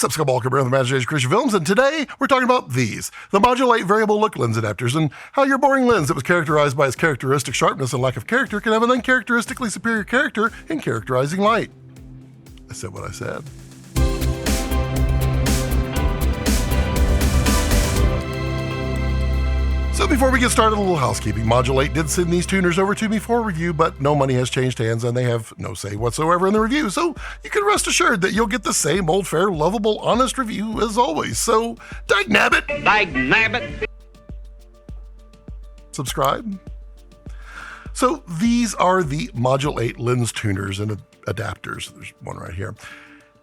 What's up, Scott Career with Imagination Christian Films, and today we're talking about these, the Modulate Variable Look Lens Adapters, and how your boring lens that was characterized by its characteristic sharpness and lack of character can have an uncharacteristically superior character in characterizing light. I said what I said. So before we get started, a little housekeeping. Modulate did send these tuners over to me for review, but no money has changed hands and they have no say whatsoever in the review. So you can rest assured that you'll get the same old, fair, lovable, honest review as always. So, dag-nabbit! Dag-nabbit! Subscribe. So these are the Modulate lens tuners and adapters. There's one right here.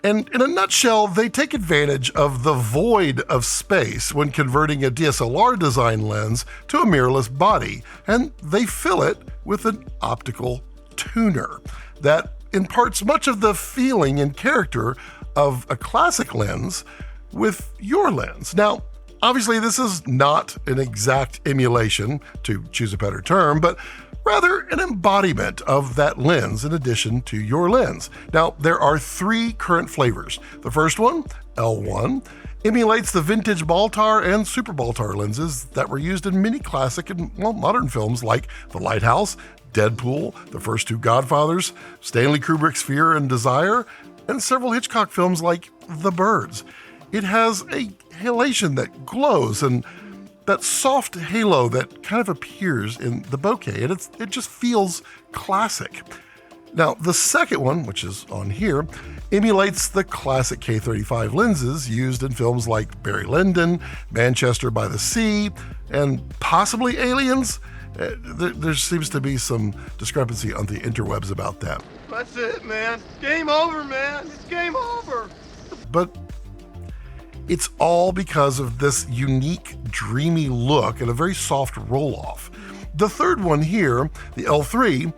And in a nutshell, they take advantage of the void of space when converting a DSLR design lens to a mirrorless body, and they fill it with an optical tuner that imparts much of the feeling and character of a classic lens with your lens. Now, obviously, this is not an exact emulation, to choose a better term, but rather an embodiment of that lens in addition to your lens. Now, there are three current flavors. The first one, L1, emulates the vintage Baltar and Super Baltar lenses that were used in many classic and modern films like The Lighthouse, Deadpool, the first two Godfathers, Stanley Kubrick's Fear and Desire, and several Hitchcock films like The Birds. It has a halation that glows and that soft halo that kind of appears in the bokeh, and it just feels classic. Now, the second one, which is on here, emulates the classic K35 lenses used in films like Barry Lyndon, Manchester by the Sea, and possibly Aliens. There seems to be some discrepancy on the interwebs about that. That's it, man. Game over, man. It's game over. But it's all because of this unique, dreamy look and a very soft roll-off. The third one here, the L3,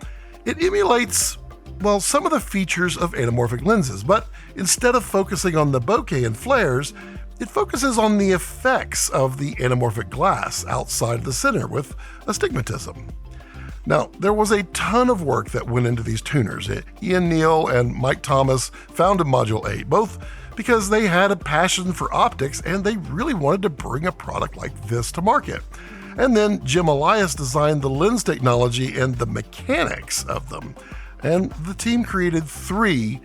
it emulates, well, some of the features of anamorphic lenses, but instead of focusing on the bokeh and flares, it focuses on the effects of the anamorphic glass outside the center with astigmatism. Now, there was a ton of work that went into these tuners. Ian Neal and Mike Thomas founded Modulate, both because they had a passion for optics and they really wanted to bring a product like this to market. And then Jim Elias designed the lens technology and the mechanics of them. And the team created three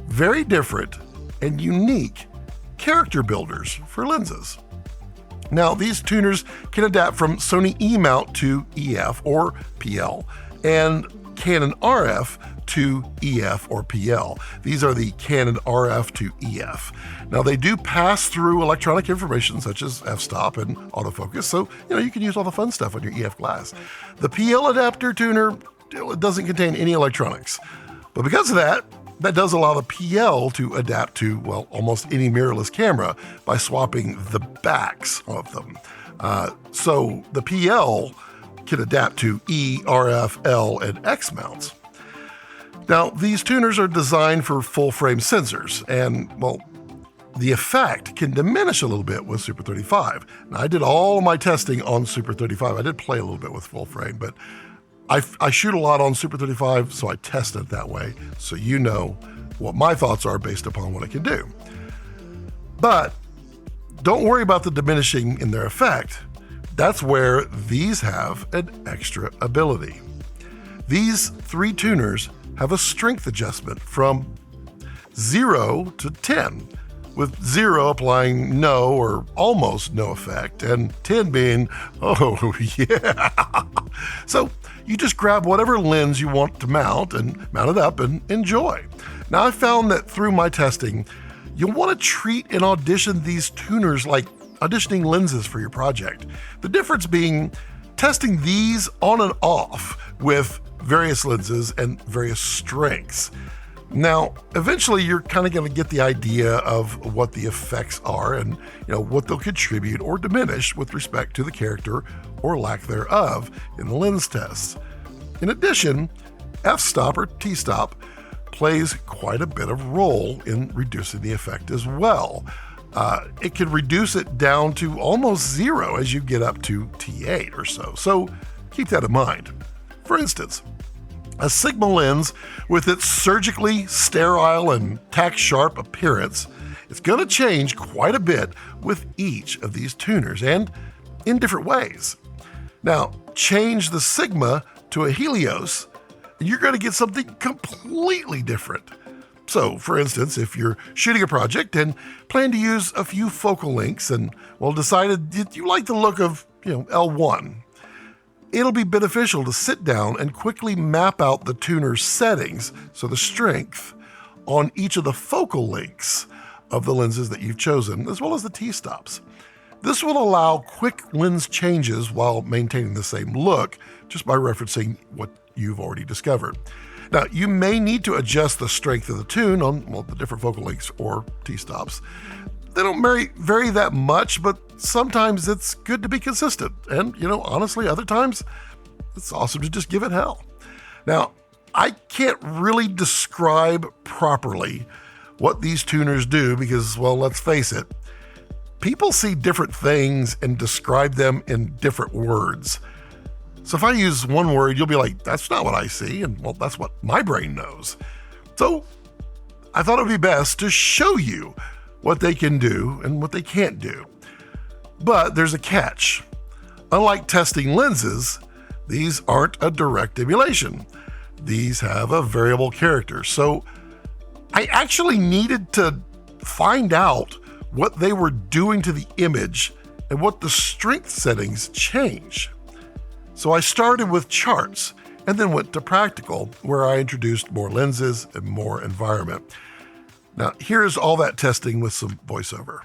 very different and unique character builders for lenses. Now, these tuners can adapt from Sony E-mount to EF or PL, and Canon RF to EF or PL. These are the Canon RF to EF. Now, they do pass through electronic information such as f-stop and autofocus, so you can use all the fun stuff on your EF glass. The PL adapter tuner doesn't contain any electronics, but because of that does allow the PL to adapt to, well, almost any mirrorless camera by swapping the backs of them. So the PL can adapt to E, RF, L, and X mounts. Now, these tuners are designed for full-frame sensors, and, well, the effect can diminish a little bit with Super 35. Now, I did all my testing on Super 35. I did play a little bit with full-frame, but I shoot a lot on Super 35, so I test it that way, so you know what my thoughts are based upon what I can do. But don't worry about the diminishing in their effect. That's where these have an extra ability. These three tuners have a strength adjustment from 0 to 10, with 0 applying no or almost no effect, and 10 being, oh yeah. So you just grab whatever lens you want to mount and mount it up and enjoy. Now, I found that through my testing, you'll want to treat and audition these tuners like auditioning lenses for your project. The difference being testing these on and off with various lenses and various strengths. Now, eventually you're kind of going to get the idea of what the effects are and what they'll contribute or diminish with respect to the character or lack thereof in the lens tests. In addition, f-stop or t-stop plays quite a bit of role in reducing the effect as well. It can reduce it down to almost 0 as you get up to T8 or so. So keep that in mind. For instance, a Sigma lens with its surgically sterile and tack-sharp appearance it's going to change quite a bit with each of these tuners and in different ways. Now, change the sigma to a Helios, and you're going to get something completely different. So, for instance, if you're shooting a project and plan to use a few focal lengths and, decided that you like the look of, L1, it'll be beneficial to sit down and quickly map out the tuner's settings, so the strength, on each of the focal lengths of the lenses that you've chosen, as well as the T-stops. This will allow quick lens changes while maintaining the same look, just by referencing what you've already discovered. Now, you may need to adjust the strength of the tune on the different focal lengths or T-stops. They don't vary that much, but sometimes it's good to be consistent. And, honestly, other times, it's awesome to just give it hell. Now, I can't really describe properly what these tuners do because, let's face it, people see different things and describe them in different words. So if I use one word, you'll be like, that's not what I see, and that's what my brain knows. So I thought it would be best to show you what they can do and what they can't do. But there's a catch. Unlike testing lenses, these aren't a direct emulation. These have a variable character. So I actually needed to find out what they were doing to the image and what the strength settings change. So I started with charts and then went to practical, where I introduced more lenses and more environment. Now, here's all that testing with some voiceover.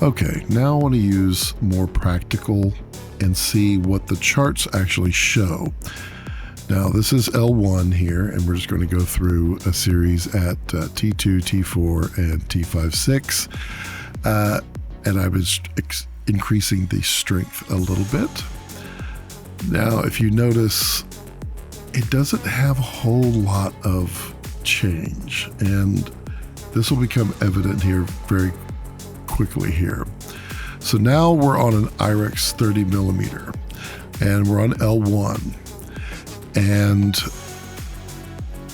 Okay, now I want to use more practical and see what the charts actually show. Now this is L1 here, and we're just going to go through a series at T2, T4, and T5, 6. And I was increasing the strength a little bit. Now, if you notice, it doesn't have a whole lot of change, and this will become evident here very quickly here. So now we're on an IREX 30 millimeter, and we're on L1, and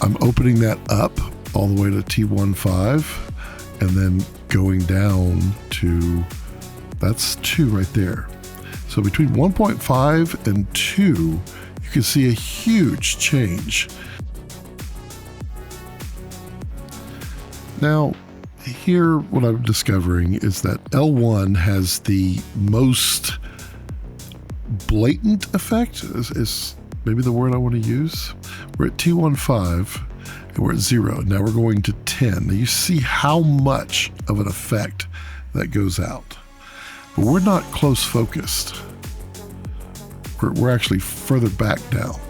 I'm opening that up all the way to T1.5, and then going down to, that's 2 right there. So between 1.5 and 2, you can see a huge change. Now, here what I'm discovering is that L1 has the most blatant effect, is maybe the word I want to use. We're at T1.5, And we're at 0. Now we're going to 10. Now you see how much of an effect that goes out. But we're not close focused. We're actually further back down.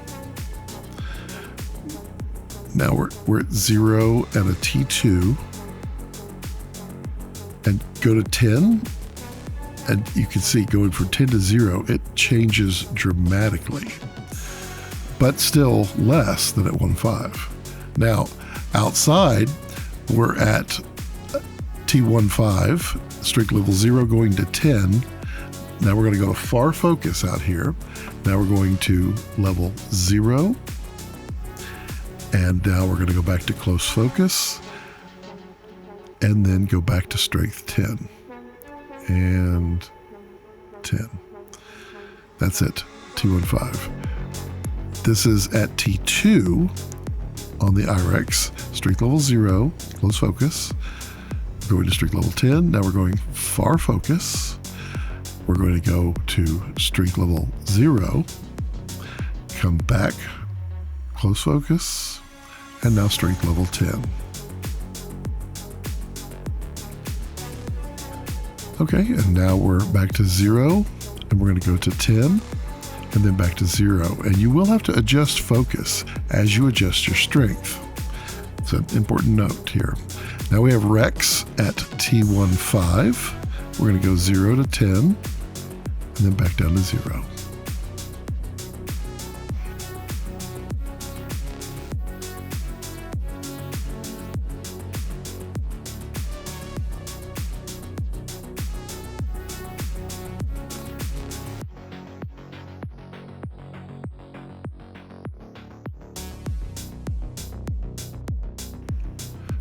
Now we're at 0 and a T2. And go to 10. And you can see going from 10 to 0, it changes dramatically. But still less than at 1.5. Now, outside, we're at T15, strength level 0 going to 10. Now we're going to go to far focus out here. Now we're going to level 0. And now we're going to go back to close focus. And then go back to strength 10. And 10. That's it, T15. This is at T2 on the IREX, strength level 0, close focus. We're going to strength level 10. Now we're going far focus. We're going to go to strength level 0, come back, close focus, and now strength level 10. Okay, and now we're back to 0, and we're going to go to 10. And then back to 0. And you will have to adjust focus as you adjust your strength. It's an important note here. Now we have Rex at T15. We're going to go 0 to 10, and then back down to 0.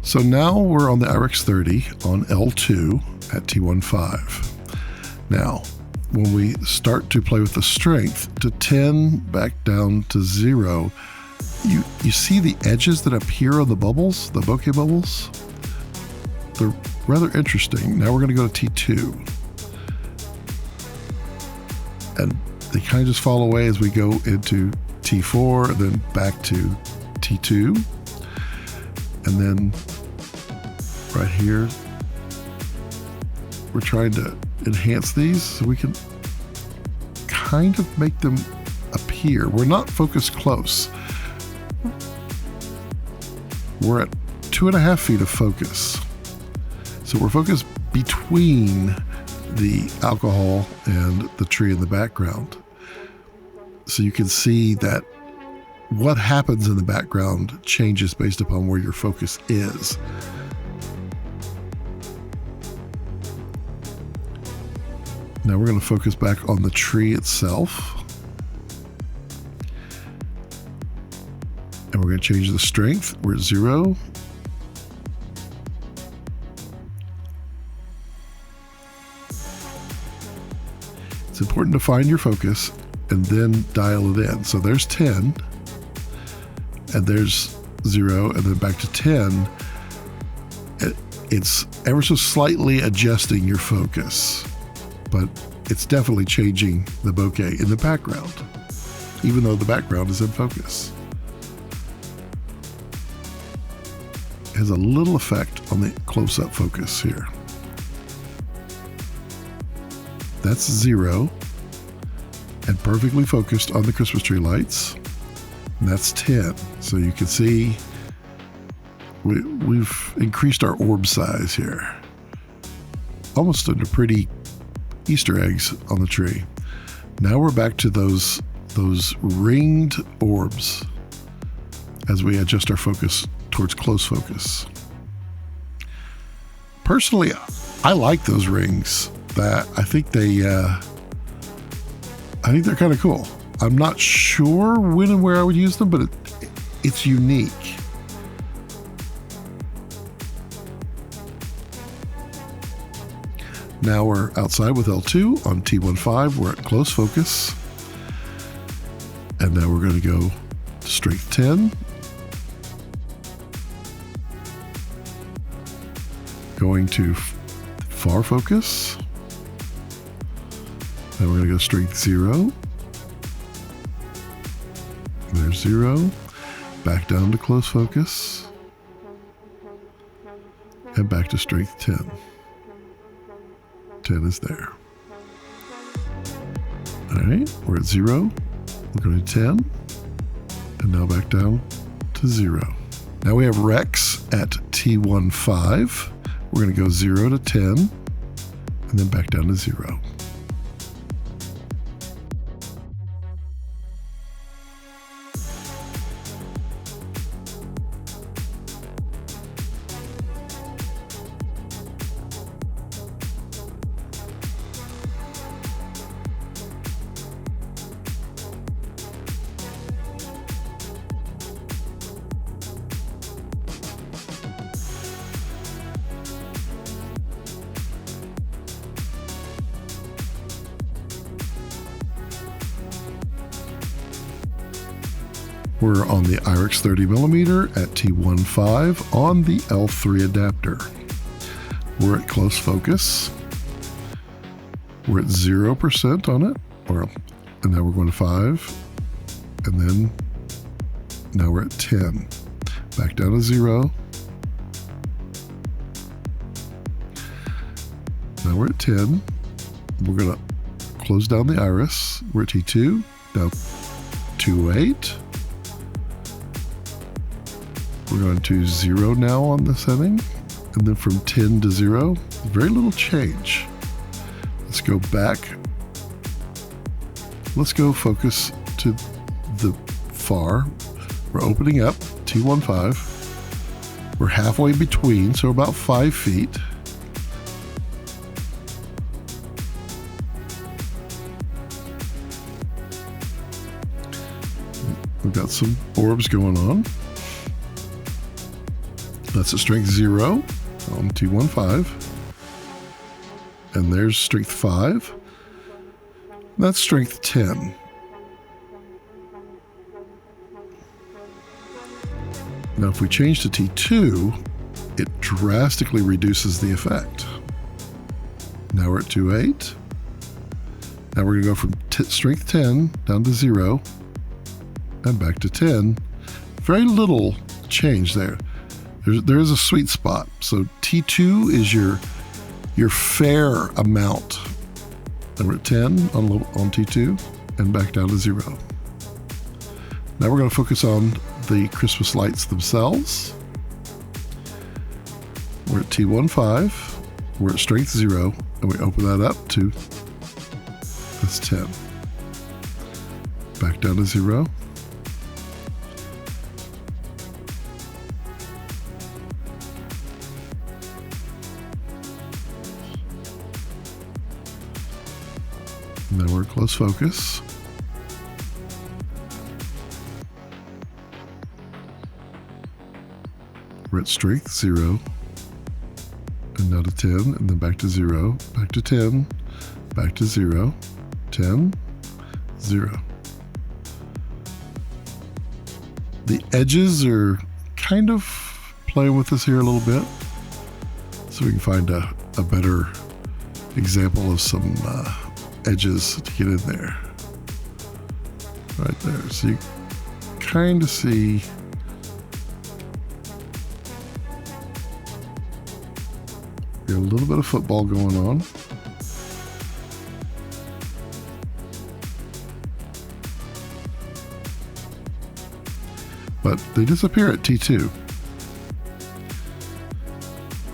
So now we're on the IREX 30 on L2 at T15. Now, when we start to play with the strength to 10 back down to 0, you see the edges that appear on the bubbles, the bokeh bubbles? They're rather interesting. Now we're going to go to T2. And they kind of just fall away as we go into T4, and then back to T2. And then right here, we're trying to enhance these so we can kind of make them appear. We're not focused close. We're at 2.5 feet of focus. So we're focused between the alcohol and the tree in the background. So you can see that what happens in the background changes based upon where your focus is. Now we're going to focus back on the tree itself. And we're going to change the strength. We're at 0. It's important to find your focus and then dial it in. So there's 10. And there's 0, and then back to 10. It's ever so slightly adjusting your focus, but it's definitely changing the bokeh in the background, even though the background is in focus. It has a little effect on the close-up focus here. That's 0, and perfectly focused on the Christmas tree lights. And that's 10. So you can see we've increased our orb size here. Almost into pretty Easter eggs on the tree. Now we're back to those ringed orbs as we adjust our focus towards close focus. Personally, I like those rings. I think they're kind of cool. I'm not sure when and where I would use them, but it's unique. Now we're outside with L2 on T15. We're at close focus. And now we're going to go to strength 10. Going to far focus. Then we're going to go strength 0. There's 0. Back down to close focus. and back to strength 10. 10 is there. All right, we're at 0. We're going to 10, and now back down to 0. Now we have Rex at T15. We're going to go 0 to 10, and then back down to 0. We're on the IRIX 30mm at T15 on the L3 adapter. We're at close focus. We're at 0% on it, and now we're going to 5, and then now we're at 10. Back down to 0. Now we're at 10. We're going to close down the iris. We're at T2, now 2.8. We're going to 0 now on the setting, and then from 10 to 0, very little change. Let's go back. Let's go focus to the far. We're opening up, T15. We're halfway between, so about 5 feet. We've got some orbs going on. That's a strength 0 on T15. And there's strength 5. That's strength 10. Now if we change to T2, it drastically reduces the effect. Now we're at 2.8. Now we're going to go from strength 10 down to 0 and back to 10. Very little change there. There is a sweet spot. So T2 is your fair amount. And we're at 10 on T2 and back down to 0. Now we're going to focus on the Christmas lights themselves. We're at T15. We're at strength 0, and we open that up to that's 10. Back down to 0. Now we're close focus. We're at strength 0, and now to 10, and then back to 0, back to 10, back to 0, 10, 0. The edges are kind of playing with us here a little bit, so we can find a better example of some edges to get in there. Right there. So you kind of see a little bit of football going on. But they disappear at T2.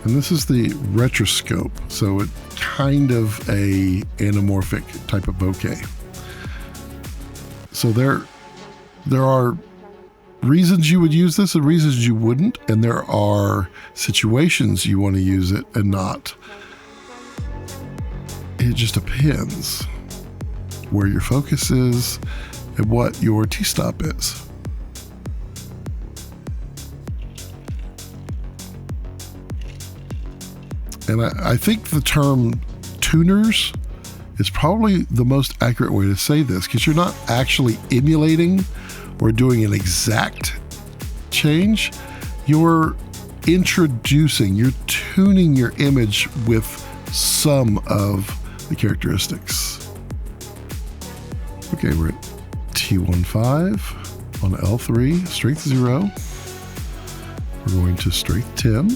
And this is the retroscope, so it kind of a anamorphic type of bokeh. So there are reasons you would use this and reasons you wouldn't, and there are situations you want to use it and not. It just depends where your focus is and what your T-stop is. And I think the term tuners is probably the most accurate way to say this, because you're not actually emulating or doing an exact change. You're introducing, you're tuning your image with some of the characteristics. Okay, we're at T15 on L3, strength 0. We're going to strength 10.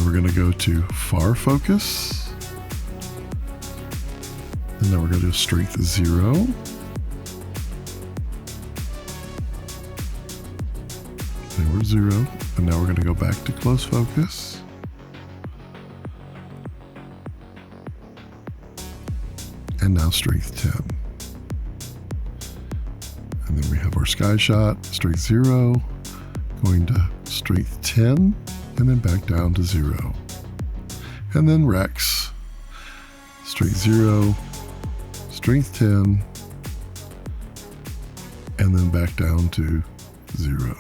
we're going to go to far focus. And then we're going to do strength 0. And we're 0. And now we're going to go back to close focus. And now strength 10. And then we have our sky shot, strength 0, going to strength 10, and then back down to 0. And then Rex, strength 0, strength 10, and then back down to 0.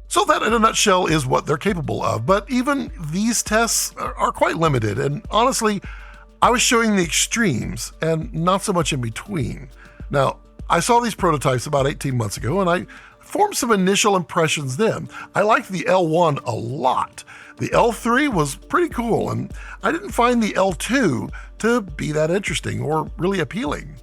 So that, in a nutshell, is what they're capable of. But even these tests are quite limited. And honestly, I was showing the extremes and not so much in between. Now, I saw these prototypes about 18 months ago, and I formed some initial impressions then. I liked the L1 a lot. The L3 was pretty cool, and I didn't find the L2 to be that interesting or really appealing.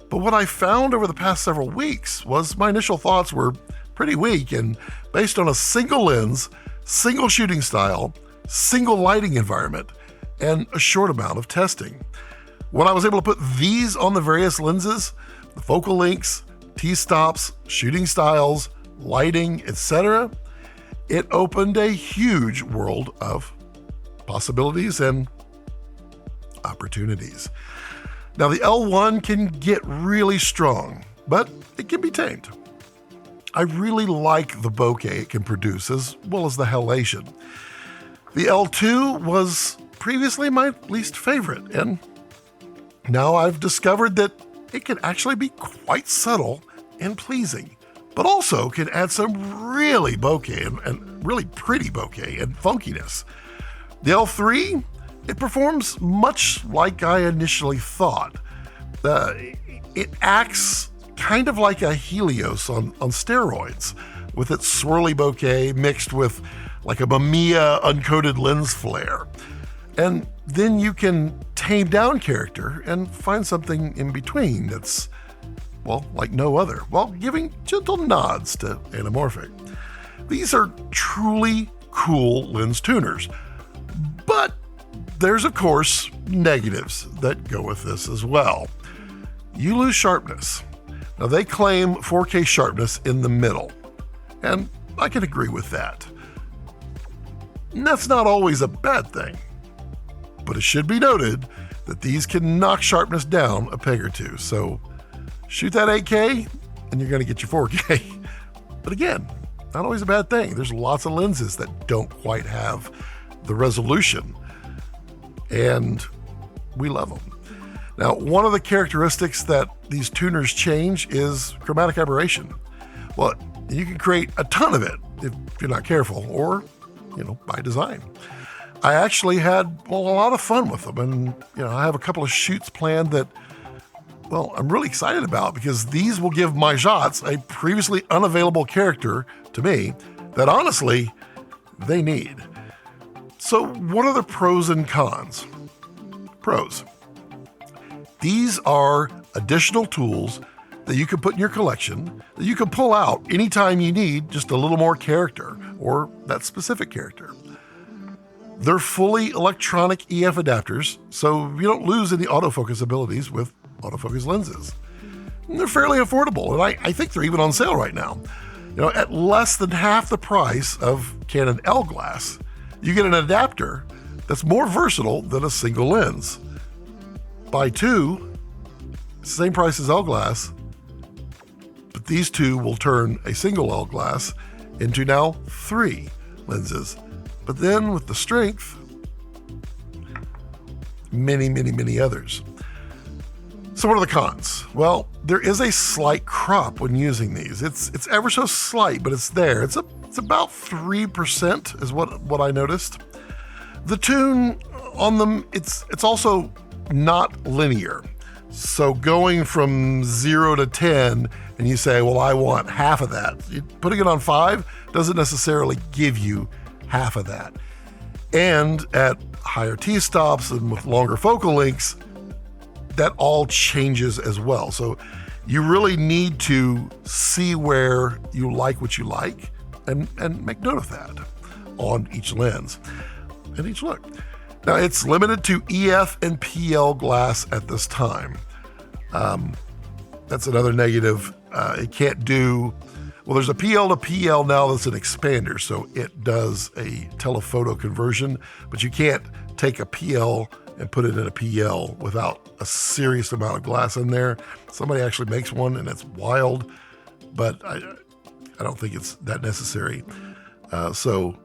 But what I found over the past several weeks was my initial thoughts were pretty weak and based on a single lens, single shooting style, single lighting environment, and a short amount of testing. When I was able to put these on the various lenses, the focal lengths, t-stops, shooting styles, lighting, etc., it opened a huge world of possibilities and opportunities. Now, the L1 can get really strong, but it can be tamed. I really like the bokeh it can produce as well as the halation. The L2 was previously my least favorite, and now I've discovered that it can actually be quite subtle and pleasing, but also can add some really bokeh and really pretty bokeh and funkiness. The L3, it performs much like I initially thought. It acts kind of like a Helios on steroids, with its swirly bokeh mixed with like a Mamiya uncoated lens flare. And then you can tame down character and find something in between that's, well, like no other, while giving gentle nods to anamorphic. These are truly cool lens tuners, but there's, of course, negatives that go with this as well. You lose sharpness. Now, they claim 4K sharpness in the middle, and I can agree with that. And that's not always a bad thing, but it should be noted that these can knock sharpness down a peg or two, so shoot that 8K and you're going to get your 4K. But again, not always a bad thing. There's lots of lenses that don't quite have the resolution, and we love them. Now, one of the characteristics that these tuners change is chromatic aberration. Well, you can create a ton of it if you're not careful, or, by design. I actually had a lot of fun with them, and I have a couple of shoots planned that, well, I'm really excited about, because these will give my shots a previously unavailable character to me that honestly they need. So what are the pros and cons? Pros. These are additional tools that you can put in your collection that you can pull out anytime you need just a little more character or that specific character. They're fully electronic EF adapters, so you don't lose any autofocus abilities with autofocus lenses. And they're fairly affordable, and I think they're even on sale right now. At less than half the price of Canon L glass, you get an adapter that's more versatile than a single lens. Buy two, same price as L glass, but these two will turn a single L glass into now 3 lenses. But then with the strength, many, many, many others. So what are the cons? Well, there is a slight crop when using these. It's ever so slight, but it's there. It's about 3% is what I noticed. The tune on them, it's also not linear. So going from 0 to 10 and you say, well, I want half of that. Putting it on 5 doesn't necessarily give you half of that. And at higher t-stops and with longer focal lengths, that all changes as well. So you really need to see where you like what you like and make note of that on each lens and each look. Now, it's limited to EF and PL glass at this time. That's another negative. It can't do, well, there's a PL to PL now that's an expander, so it does a telephoto conversion, but you can't take a PL and put it in a PL without a serious amount of glass in there. Somebody actually makes one, and it's wild, but I don't think it's that necessary. So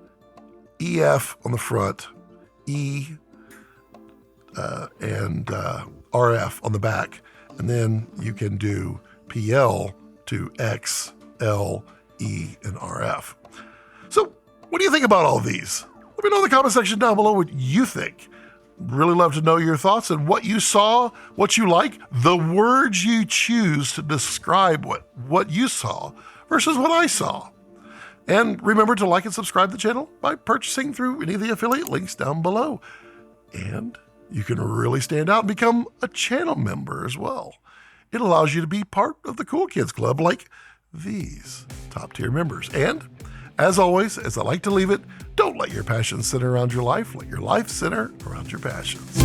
EF on the front, E and RF on the back, and then you can do PL to X, L, E, and RF. So what do you think about all these? Let me know in the comment section down below what you think. Really love to know your thoughts and what you saw, what you like, the words you choose to describe what you saw versus what I saw. And remember to like and subscribe to the channel by purchasing through any of the affiliate links down below. And you can really stand out and become a channel member as well. It allows you to be part of the Cool Kids Club like these top tier members. And as always, as I like to leave it, don't let your passions center around your life. Let your life center around your passions.